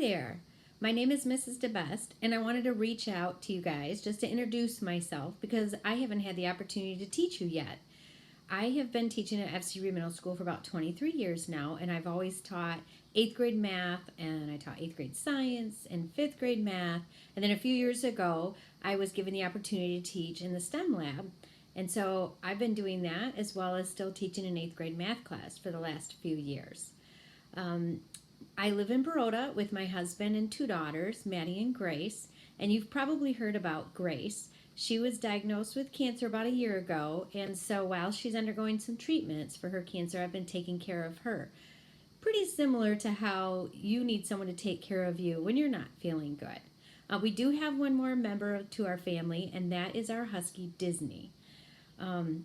there. My name is Mrs. deBest, and I wanted to reach out to you guys just to introduce myself because I haven't had the opportunity to teach you yet. I have been teaching at FC Reed Middle School for about 23 years now, and I've always taught 8th grade math, and I taught 8th grade science and 5th grade math. And then a few years ago, I was given the opportunity to teach in the STEM lab. And so I've been doing that as well as still teaching an 8th grade math class for the last few years. I live in Baroda with my husband and 2 daughters, Maddie and Grace, and you've probably heard about Grace. She was diagnosed with cancer about a year ago, and so while she's undergoing some treatments for her cancer, I've been taking care of her. Pretty similar to how you need someone to take care of you when you're not feeling good. We do have one more member to our family, and that is our husky, Disney. And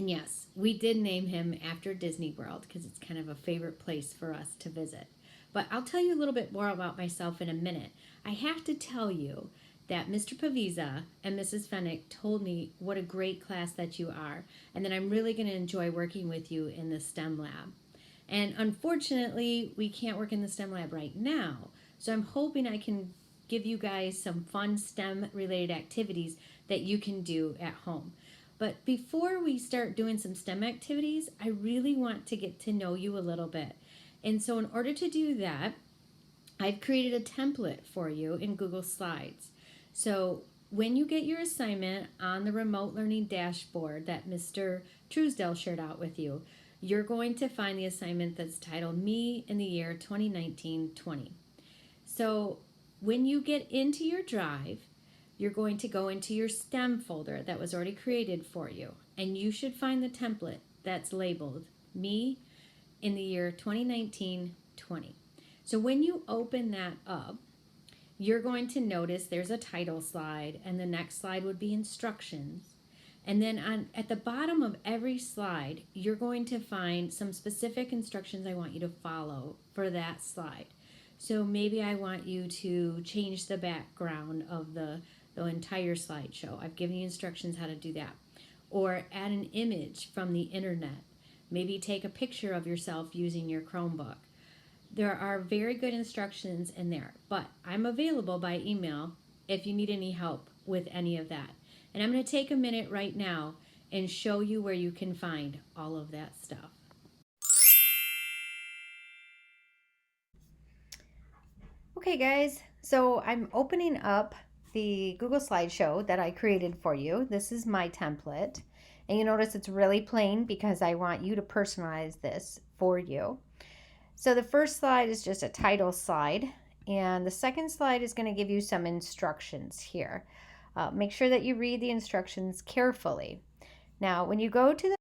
yes, we did name him after Disney World because it's kind of a favorite place for us to visit. But I'll tell you a little bit more about myself in a minute. I have to tell you that Mr. Pavisa and Mrs. Fennick told me what a great class that you are, and that I'm really going to enjoy working with you in the STEM lab. And unfortunately, we can't work in the STEM lab right now, so I'm hoping I can give you guys some fun STEM-related activities that you can do at home. But before we start doing some STEM activities, I really want to get to know you a little bit. And so in order to do that, I've created a template for you in Google Slides. So when you get your assignment on the remote learning dashboard that Mr. Truesdale shared out with you, you're going to find the assignment that's titled Me in the Year 2019-20. So when you get into your drive, you're going to go into your STEM folder that was already created for you, and you should find the template that's labeled Me in the Year 2019-20. So when you open that up, you're going to notice there's a title slide, and the next slide would be instructions. And then at the bottom of every slide, you're going to find some specific instructions I want you to follow for that slide. So maybe I want you to change the background of the entire slideshow. I've given you instructions how to do that. Or add an image from the internet. Maybe take a picture of yourself using your Chromebook. There are very good instructions in there, but I'm available by email if you need any help with any of that. And I'm going to take a minute right now and show you where you can find all of that stuff. Okay guys, so I'm opening up the Google slideshow that I created for you. This is my template. And you notice it's really plain because I want you to personalize this for you. So the first slide is just a title slide, and the second slide is going to give you some instructions here. Make sure that you read the instructions carefully. Now, when you go to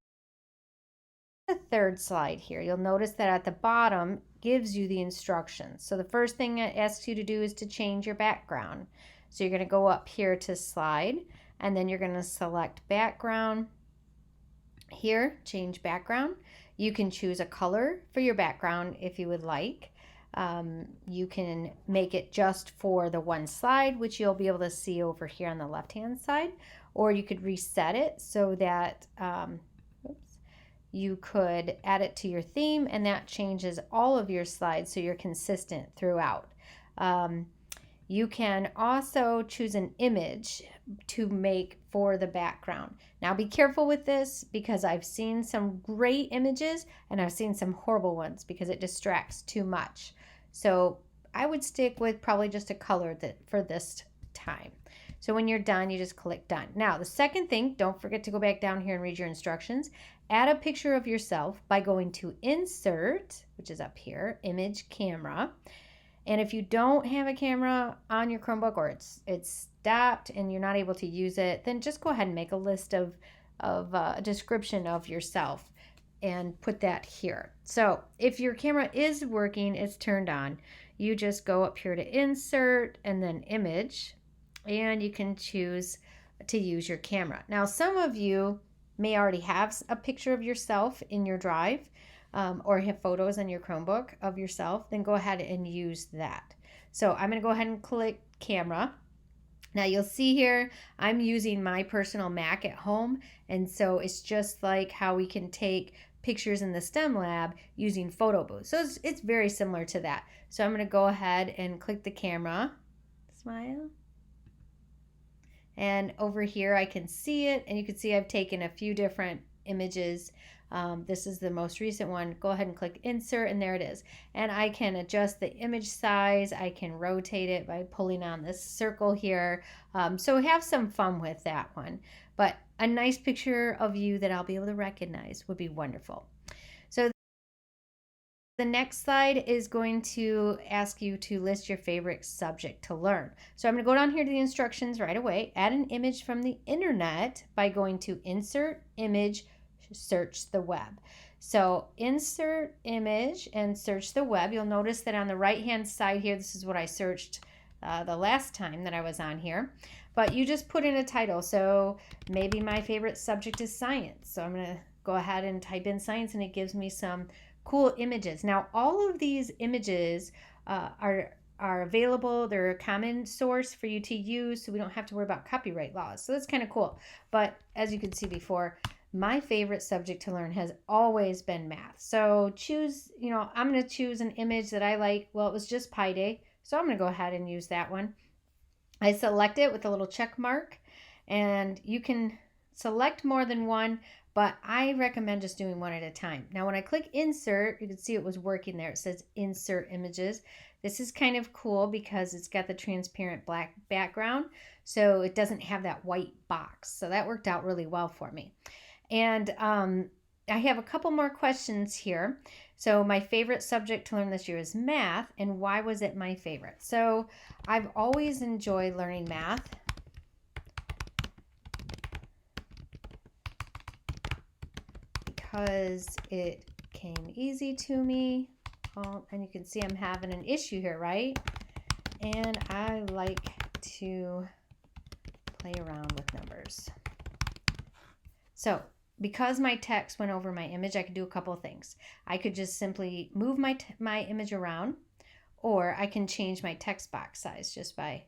the third slide here, you'll notice that at the bottom gives you the instructions. So the first thing it asks you to do is to change your background. So you're going to go up here to slide, and then you're going to select background. Here, change background. You can choose a color for your background if you would like. You can make it just for the one slide, which you'll be able to see over here on the left-hand side, or you could reset it so that you could add it to your theme, and that changes all of your slides so you're consistent throughout. You can also choose an image to make for the background. Now be careful with this because I've seen some great images and I've seen some horrible ones because it distracts too much. So I would stick with probably just a color for this time. So when you're done, you just click done. Now the second thing, don't forget to go back down here and read your instructions. Add a picture of yourself by going to Insert, which is up here, Image Camera. And if you don't have a camera on your Chromebook, or it's stopped and you're not able to use it, then just go ahead and make a list of a description of yourself and put that here. So if your camera is working, it's turned on, you just go up here to Insert and then Image, and you can choose to use your camera. Now some of you may already have a picture of yourself in your drive, or have photos on your Chromebook of yourself, then go ahead and use that. So I'm going to go ahead and click camera. Now you'll see here I'm using my personal Mac at home, and so it's just like how we can take pictures in the STEM lab using photo booths. So it's very similar to that. So I'm going to go ahead and click the camera, smile. And over here I can see it, and you can see I've taken a few different images. This is the most recent one. Go ahead and click insert, and there it is. And I can adjust the image size. I can rotate it by pulling on this circle here. So have some fun with that one. But a nice picture of you that I'll be able to recognize would be wonderful. So the next slide is going to ask you to list your favorite subject to learn. So I'm going to go down here to the instructions right away. Add an image from the internet by going to Insert, Image, Search the Web. So insert image and search the web. You'll notice that on the right hand side here, this is what I searched the last time that I was on here. But you just put in a title. So maybe my favorite subject is science. So I'm going to go ahead and type in science, and it gives me some cool images. Now, all of these images are available. They're a common source for you to use, so we don't have to worry about copyright laws. So that's kind of cool. But as you can see before, my favorite subject to learn has always been math. So choose, I'm going to choose an image that I like. Well, it was just Pi Day, so I'm going to go ahead and use that one. I select it with a little check mark, and you can select more than one, but I recommend just doing one at a time. Now, when I click insert, you can see it was working there. It says insert images. This is kind of cool because it's got the transparent black background, so it doesn't have that white box. So that worked out really well for me. And I have a couple more questions here. So my favorite subject to learn this year is math, and why was it my favorite? So I've always enjoyed learning math. Because it came easy to me. Oh, and you can see I'm having an issue here, right? And I like to play around with numbers. So because my text went over my image, I could do a couple of things. I could just simply move my image around, or I can change my text box size just by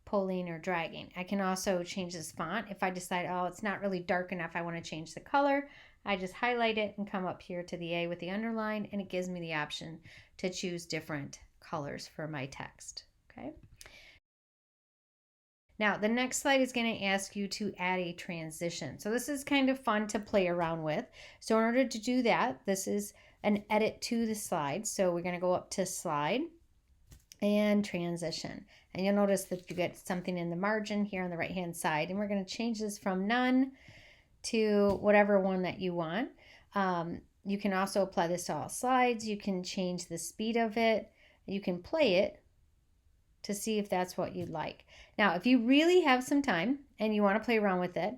pulling or dragging. I can also change this font. If I decide, oh, it's not really dark enough, I want to change the color, I just highlight it and come up here to the A with the underline, and it gives me the option to choose different colors for my text. Okay. Now, the next slide is going to ask you to add a transition. So this is kind of fun to play around with. So in order to do that, this is an edit to the slide. So we're going to go up to slide and transition. And you'll notice that you get something in the margin here on the right-hand side. And we're going to change this from none to whatever one that you want. You can also apply this to all slides. You can change the speed of it. You can play it to see if that's what you'd like. Now, if you really have some time and you want to play around with it,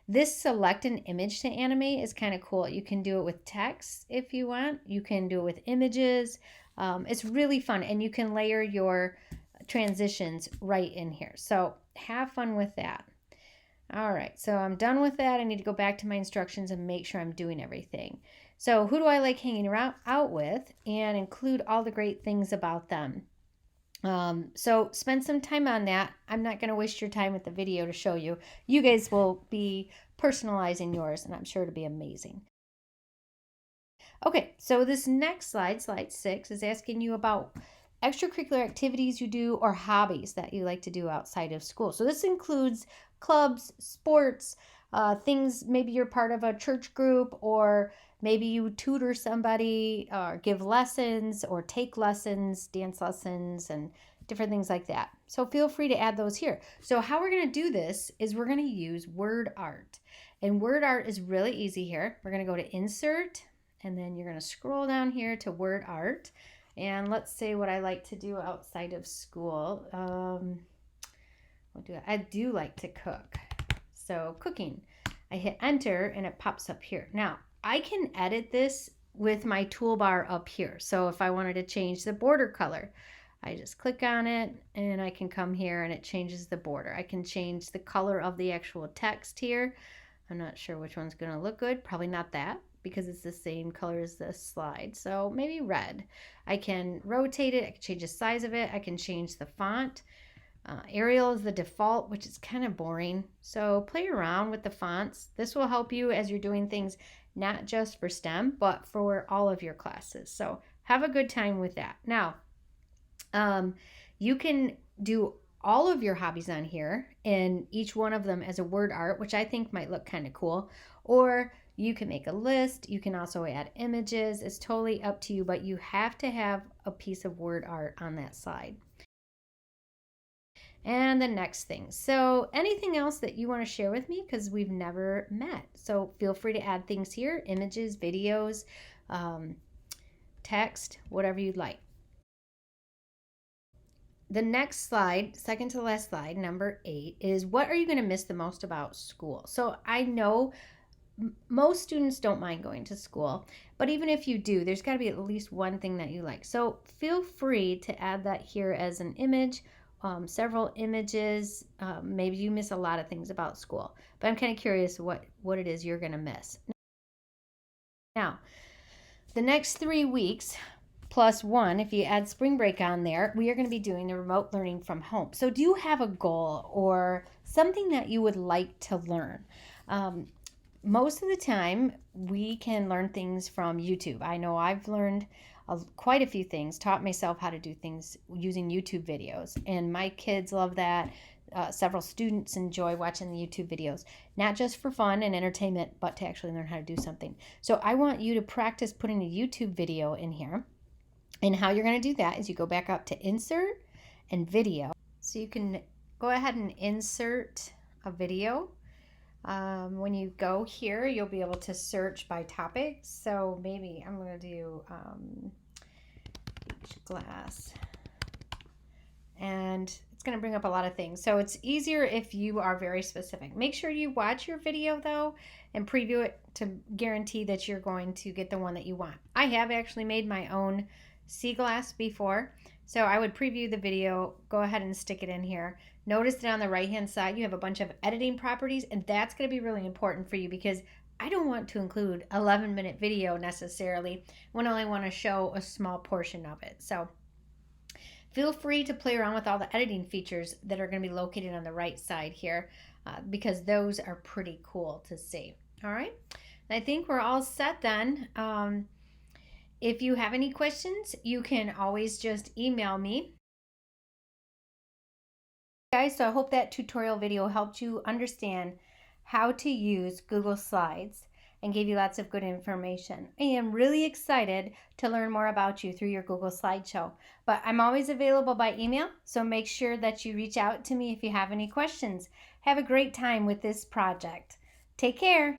this select an image to animate is kind of cool. You can do it with text if you want. You can do it with images. It's really fun, and you can layer your transitions right in here. So have fun with that. All right, so I'm done with that. I need to go back to my instructions and make sure I'm doing everything. So who do I like hanging out with, and include all the great things about them. So spend some time on that. I'm not going to waste your time with the video to show you. You guys will be personalizing yours, and I'm sure it'll be amazing. Okay, so this next slide, slide 6, is asking you about extracurricular activities you do or hobbies that you like to do outside of school. So this includes clubs, sports, things, maybe you're part of a church group, or maybe you tutor somebody, or give lessons, or take lessons, dance lessons, and different things like that. So feel free to add those here. So how we're going to do this is we're going to use word art. And word art is really easy here. We're going to go to Insert, and then you're going to scroll down here to word art. And let's say what I like to do outside of school. I do like to cook. So cooking. I hit enter and it pops up here. Now, I can edit this with my toolbar up here. So if I wanted to change the border color, I just click on it and I can come here and it changes the border. I can change the color of the actual text here. I'm not sure which one's going to look good. Probably not that, because it's the same color as this slide. So maybe red. I can rotate it. I can change the size of it. I can change the font. Arial is the default, which is kind of boring. So play around with the fonts. This will help you as you're doing things not just for STEM, but for all of your classes. So have a good time with that. Now, you can do all of your hobbies on here and each one of them as a word art, which I think might look kind of cool. Or you can make a list. You can also add images. It's totally up to you, but you have to have a piece of word art on that slide. And the next thing. So anything else that you want to share with me, because we've never met. So feel free to add things here, images, videos, text, whatever you'd like. The next slide, second to last slide, number 8, is what are you going to miss the most about school? So I know most students don't mind going to school, but even if you do, there's got to be at least one thing that you like. So feel free to add that here as an image, several images. Maybe you miss a lot of things about school, but I'm kind of curious what it is you're going to miss. Now, the next 3 weeks, plus 1, if you add spring break on there, we are going to be doing the remote learning from home. So do you have a goal or something that you would like to learn? Most of the time, we can learn things from YouTube. I know I've learned quite a few things, taught myself how to do things using YouTube videos, and my kids love that. Several students enjoy watching the YouTube videos, not just for fun and entertainment, but to actually learn how to do something. So I want you to practice putting a YouTube video in here. And how you're going to do that is you go back up to Insert and Video. So you can go ahead and insert a video. When you go here, you'll be able to search by topic. So maybe I'm going to do each glass. And it's going to bring up a lot of things. So it's easier if you are very specific. Make sure you watch your video though and preview it to guarantee that you're going to get the one that you want. I have actually made my own sea glass before, so I would preview the video, go ahead and stick it in here. Notice that on the right hand side you have a bunch of editing properties, and that's going to be really important for you because I don't want to include 11-minute video necessarily when I only want to show a small portion of it. So feel free to play around with all the editing features that are going to be located on the right side here because those are pretty cool to see. All right, I think we're all set then. If you have any questions, you can always just email me. Guys, so I hope that tutorial video helped you understand how to use Google Slides and gave you lots of good information. I am really excited to learn more about you through your Google Slideshow, but I'm always available by email, so make sure that you reach out to me if you have any questions. Have a great time with this project. Take care.